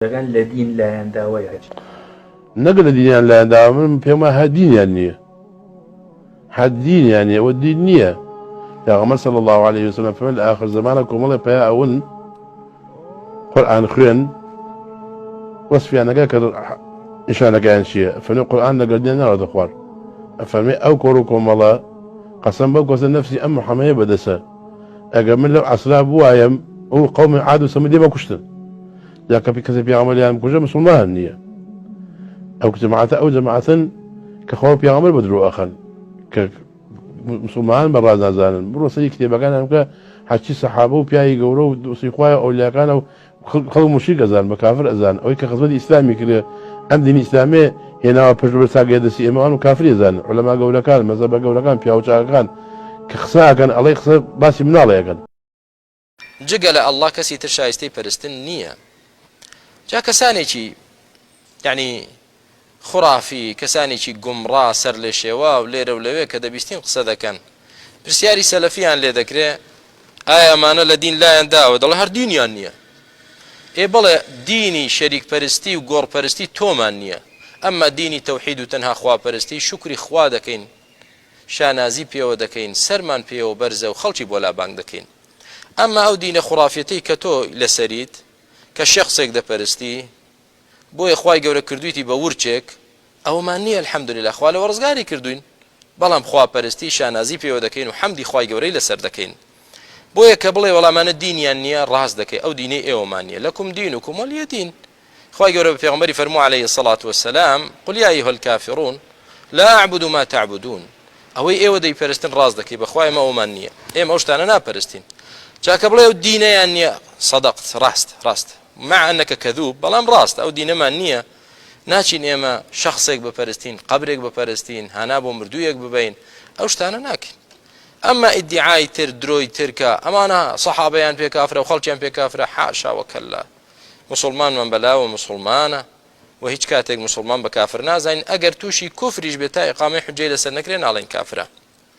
دەگەن لە دین لایەنداوەیە نەگە لە دینیان لایەندا من پێم وایە هەدینیان نییە هەدینیان نییە ئەوە دین نییە پێغەمبەر صلی الله عليه وسلم فەرمووی لە ئاخر زمانە کۆمەڵێ پیا ئەون قورئان خوێن وەسفیانەکە کە نیشانەکەیان چییە فەرمووی قورئان لەگەڵ دینیان ناڕاتە خوار ئەفەرمێ ئەو کۆڕ و کۆمەڵە قەسەم بەو کەسە نەفسی ئەم محەممەدە بەدەسە ئەگەر من لەو عەسرا بوایەم ئەو قەومی عاد و سەمودی بەکوشتن جا کە کەسێک پێغەمبەریان بکوژە موسڵمان نییە ئەو جەماعەتە ئەو جەماعەتن کە خۆ پێغەمبەر بە درۆ ئەخەن کە مسلمان بەڕاز نازانن بڕۆ سەری کتێبەکانیان بکە حەچی سەحابە و پیاوی گەورە و دۆستی خوایە ئەولیاکانە و خەڵک موشریک ئەزان بە کافر ئەزان ئەوەی کە خزمەتی ئیسلامی کرێ ئەم دینی ئیسلامێ هێناوە پشت بە ساگەیە دەستی ئێمەوان و کافری ئەزان عولەما گەورەکان مەزهەبە گەورەکان پیاو چاکەکان کە قسەکەن ئەڵێ قسە باسی مناڵەیەکەن جگە لە ئەڵڵا کەسی تر شایستەی پەرستن نییە جا کەسانێکی یعنی خوڕافی کەسانێکی گومڕا سەر لێ شێوە و لێرە و لەوێ کە دەبیستین قسە دەکەن پرسیاری سەلەفیان لێ دەکرێت ئایا ئەمانە لە دین لایەنداوە دەڵێ هەر دینیان نییە بەڵێ دینی شەریک پەرستی و گۆڕپەرستی تۆمان نییە ئەمما دینی تەوحید و تەنها خواپەرستی شکری خوا دەکەین شانازی پێوە دەکەین سەرمان پێوە بەرزە و خەڵکی بۆ لابانگ دەکەین ئەمما ئەو دینە خوڕافەتەی کە تۆ لەسەریت کە شەخسێک دەپەرستی بۆیە خوای گەورە کردویتی بە ورچێک ئەومان نییە الحەمدولله خوا لەوە ڕزگاری کردوین بەڵام خواپەرستی شانازی پێوە دەکەین و حەمدی خوای گەورەی لەسەر دەکەین بۆیە کە بڵێ وەڵامانە دینیان نییە ڕاست دەکەی ئەو دینەی ئێوەمان نییە لەکم دینکم وەلیە دین خوای گەورە بە پێغەمبەری فەرموو عەلەیهی الصەڵات وەسسەلام قل یا ئەیها الکافرون لا أعبد ما تعبدون ئەوەی ئێوە دەیپەرستن ڕاست دەکەی بەخوای ئێمە ئەومان نییە ئێمە ئەو شتانە ناپەرستین جاکە بڵێ ئەو دینەیان نییە صەدەقت ڕاست مع أنك كذوب بەڵام ڕاست ئەو دینەمان نییە ناچین ئێمە شەخسێک بپەرستین قەبرێک بپەرستین هانا بۆ مردوویەک ببین ئەو شتانە ناکەین ئەمما ئیدعای تر درۆی ترکە ئەمانە سەحابەیان پێ کافرە و خەڵکیان پێ کافرە حاشا وەکەلا مسلمانمان بەلاوە مسلمانە و هیچ کاتێک مسلمان بە کافر نازانین ئەگەر تووشی کوفریش بێت تا ئیقامەی حوجەی لەسەر نەکرێ ناڵێن کافرە